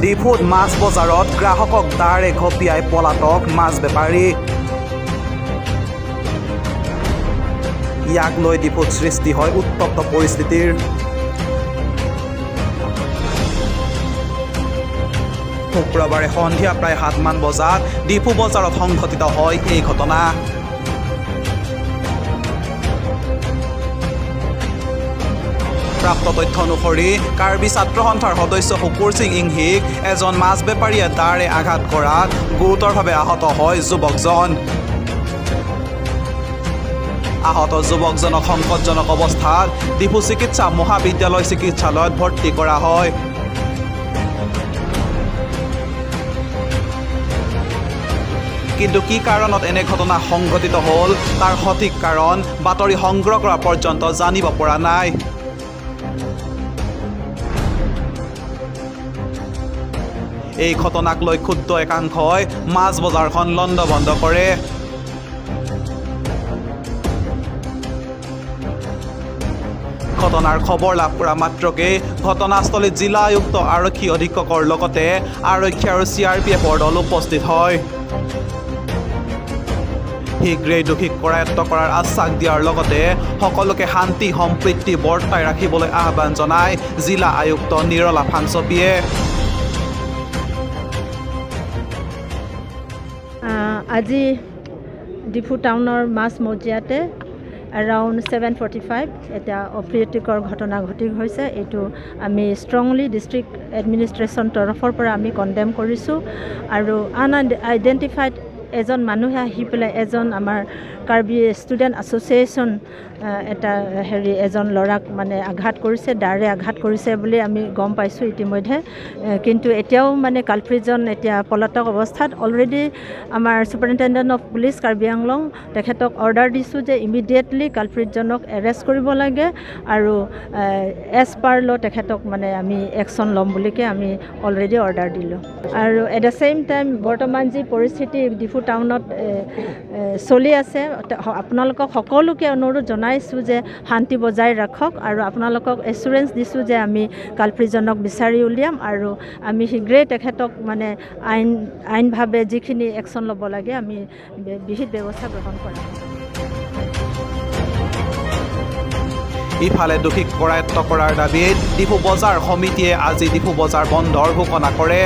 ডিফুত মাছ বজাৰত গ্ৰাহকক দাৰে ঘপিয়াই পলাতক মাছ বেপাৰী ইয়াক লৈ ডিফুত সৃষ্টি হয় উত্তপ্ত পৰিস্থিতিৰ শুক্ৰবাৰে সন্ধিয়া প্ৰায় 7 মান বজাত ডিফু বজাৰত সংঘটিত হয় এই ঘটনা প্ৰাপ্ত তথ্য অনুসৰি কাৰ্বি ছাত্ৰ সন্থাৰ সদস্য শুকুৰ সিং ইংহিক এজন মাছ বেপাৰীয়ে দাৰে আঘাত কৰাত গুৰুতৰভাৱে আহত হয় যুৱকজন আহত যুৱকজনক সংকটজনক অৱস্থাত ডিফু চিকিৎসা মহাবিদ্যালয় চিকিৎসালয়ত ভৰ্তি কৰা হয় কিন্তু কি কাৰণত এনে ঘটনা সংঘটিত হ'ল তাৰ সঠিক কাৰণ বাতৰি সংগ্ৰহ কৰা পৰ্যন্ত জানিব পৰা নাই এই ঘটনাক লৈ ক্ষুব্ধ একাংশই মাছ বজাৰখন লণ্ডভণ্ড কৰে ঘটনাৰ খবৰ লাভ কৰা মাত্ৰকে ঘটনাস্থলীত জিলা আয়ুক্ত আৰক্ষী অধীক্ষকৰ লগতে আৰক্ষী আৰু CRPFৰ দল উপস্থিত হয় শীঘ্ৰেই দোষীক কৰায়ত্ব কৰাৰ আশ্বাস দিয়াৰ লগতে সকলোকে শান্তি সম্প্ৰীতি বৰ্তাই ৰাখিবলৈ আহ্বান জনায় জিলা আয়ুক্ত নিৰলা ফাংচপিয়ে আজি ডিফু টাউনৰ মাছ মজিয়াতে around 7:45 এটা অপ্ৰীতিকৰ ঘটনা ঘটি হৈছে এইটো আমি ষ্ট্ৰংলি ডিষ্ট্ৰিক্ট এডমিনিষ্ট্ৰেশ্যন তৰফৰ পৰা আমি কণ্ডেম কৰিছোঁ আৰু আইডেণ্টিফাইড এজন মানুহে আহি পেলাই এজন আমাৰ কাৰ্বি ষ্টুডেণ্ট এছ'চিয়েশ্যন এটা এজন ল'ৰাক মানে আঘাত কৰিছে দাৰে আঘাত কৰিছে বুলি আমি গম পাইছোঁ ইতিমধ্যে কিন্তু এতিয়াও মানে কালপ্ৰিটজন এতিয়া পলাতক অৱস্থাত অলৰেডি আমাৰ superintendent of police Karbi Anglong তেখেতক অৰ্ডাৰ দিছোঁ যে ইমিডিয়েটলি কালপ্ৰিটজনক এৰেষ্ট কৰিব লাগে আৰু এজ পাৰ ল তেখেতক মানে আমি একশ্যন ল'ম বুলিকে আমি অলৰেডি অৰ্ডাৰ দিলোঁ আৰু এট দ্য ছেইম টাইম বৰ্তমান যি পৰিস্থিতি ডিফু টাউনত চলি আছে আপোনালোকক সকলোকে অনুৰোধ জনাইছোঁ যে শান্তি বজাই ৰাখক আৰু আপোনালোকক এছুৰেঞ্চ দিছোঁ যে আমি কালপ্ৰিটজনক বিচাৰি উলিয়াম আৰু আমি শীঘ্ৰেই তেখেতক মানে আইনভাৱে যিখিনি একশ্যন ল'ব লাগে আমি বিহিত ব্যৱস্থা গ্ৰহণ কৰিম ইফালে দোষীক কৰায়ত্ব কৰাৰ দাবীত ডিফু বজাৰ সমিতিয়ে আজি ডিফু বজাৰ বন্ধৰ ঘোষণা কৰে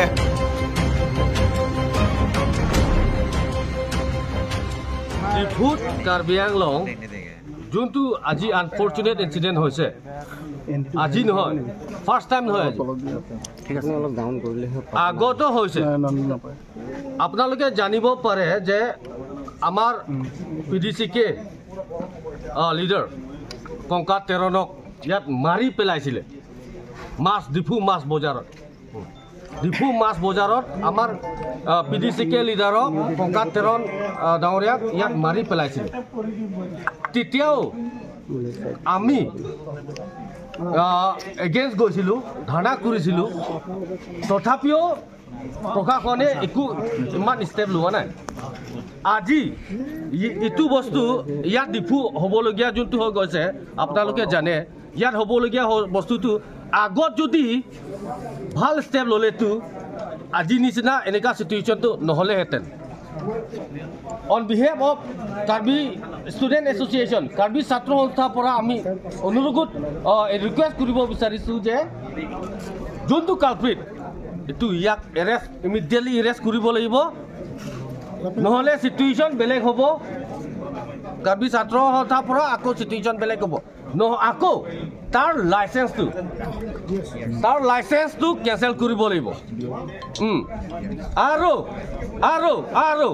ডিফুত কাৰ্বি আংলং যোনটো আজি আনফৰ্চুনেট ইনচিডেণ্ট হৈছে আজি নহয় ফাৰ্ষ্ট টাইম নহয় আগতো হৈছে আপোনালোকে জানিব পাৰে যে আমাৰ PDCK লিডাৰ কংকা তেৰণক ইয়াত মাৰি পেলাইছিলে ডিফু মাছ বজাৰত আমাৰ PDCK লিডাৰক কংকা তেৰণ ডাঙৰীয়াক ইয়াত মাৰি পেলাইছিলে তেতিয়াও আমি এগেইনষ্ট গৈছিলোঁ ধাৰণা কৰিছিলোঁ তথাপিও প্ৰশাসনে একো ইমান ষ্টেপ লোৱা নাই আজি এইটো বস্তু ইয়াত ডিফু হ'বলগীয়া যোনটো হৈ গৈছে আপোনালোকে জানে ইয়াত হ'বলগীয়া বস্তুটো আগত যদি ভাল ষ্টেপ ল'লেতো আজি নিচিনা এনেকুৱা চিটুৱেশ্যনটো নহ'লেহেঁতেন on behalf of Karbi Student Association Karbi ছাত্ৰ সংস্থাৰ পৰা আমি অনুৰোধ ৰিকুৱেষ্ট কৰিব বিচাৰিছোঁ যে যোনটো কালপ্ৰিট এইটো ইয়াক ইমিডিয়েটলি এৰেষ্ট কৰিব লাগিব নহ'লে চিটুৱেশ্যন বেলেগ হ'ব কাৰ্বি ছাত্ৰ সংস্থাৰ পৰা আকৌ চিটুৱেশ্যন বেলেগ হ'ব আকৌ তাৰ লাইচেন্সটো কেঞ্চেল কৰিব লাগিব আৰু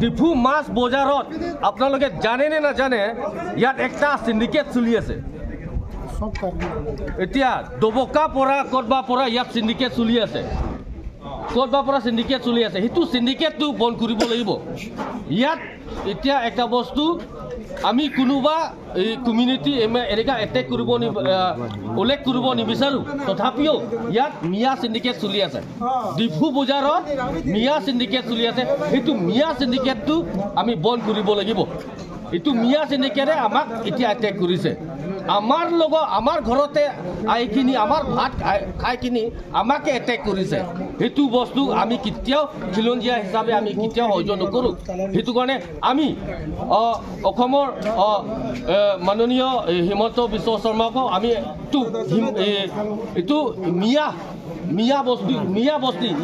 ডিফু মাছ বজাৰত আপোনালোকে জানে নে নাজানে ইয়াত একটা সিন্ডিকেট চলি আছে এতিয়া দবকা পৰা ক'ৰবাৰ পৰা ইয়াত সিন্ডিকেট চলি আছে ক'ৰবাৰ পৰা চিণ্ডিকেট চলি আছে সেইটো চিণ্ডিকেটটো বন্ধ কৰিব লাগিব ইয়াত এতিয়া একটা বস্তু আমি কোনোবা এই কমিউনিটি এনেকা এটেক কৰিব উল্লেখ কৰিব নিবিচাৰোঁ তথাপিও ইয়াত মিয়া চিণ্ডিকেট চলি আছে ডিফু বজাৰত মিয়া চিণ্ডিকেট চলি আছে সেইটো মিয়া চিণ্ডিকেটটো আমি বন্ধ কৰিব লাগিব এইটো মিয়া চিণ্ডিকেটে আমাক এতিয়া এটেক কৰিছে আমাৰ লগত আমাৰ ঘৰতে আইকিনি আমাৰ ভাত খাই কিনি আমাকে এটেক কৰিছে সেইটো বস্তু আমি কেতিয়াও খিলঞ্জীয়া হিচাপে আমি কেতিয়াও সহ্য নকৰোঁ সেইটো কাৰণে আমি অসমৰ মাননীয় হিমন্ত বিশ্ব শৰ্মাকো আমি এইটো মিয়া বস্তি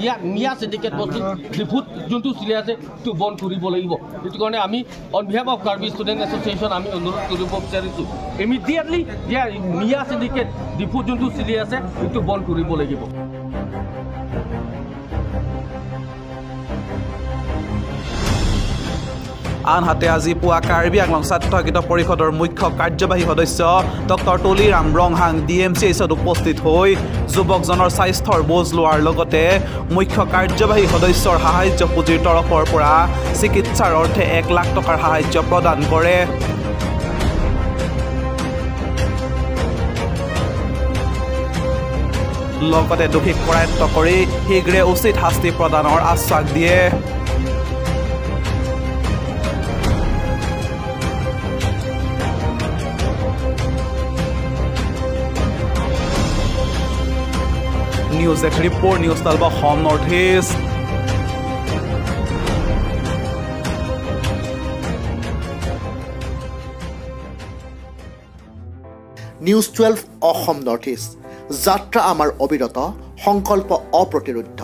ইয়াত মিয়া চিণ্ডিকেট বস্তি ডিফুত যোনটো চলি আছে সেইটো বন্ধ কৰিব লাগিব সেইটো কাৰণে আমি on behalf of Karbi Student association আমি অনুৰোধ কৰিব বিচাৰিছোঁ ইমিডিয়েটলি যে মিয়া চিণ্ডিকেট ডিফুত যোনটো চলি আছে সেইটো বন্ধ কৰিব লাগিব আনহাতে আজি পুৱা কাৰ্বি আংলং ছাত্ৰ হিত পৰিষদৰ মুখ্য কাৰ্যবাহী সদস্য ডক্টৰ টলিৰাম ৰংহাং DMCHত উপস্থিত হৈ যুৱকজনৰ স্বাস্থ্যৰ বোজ লোৱাৰ লগতে মুখ্য কাৰ্যবাহী সদস্যৰ সাহায্য পুঁজিৰ তৰফৰ পৰা চিকিৎসাৰ অৰ্থে 1 লাখ টকাৰ সাহায্য প্ৰদান কৰে লগতে দোষীক কৰায়ত্ব কৰি শীঘ্ৰে উচিত শাস্তি প্ৰদানৰ আশ্বাস দিয়ে News Desk report News Talba Home Northeast News 12 Home Northeast যাত্ৰা আমাৰ অবিৰত সংকল্প অপ্ৰতিৰোধ্য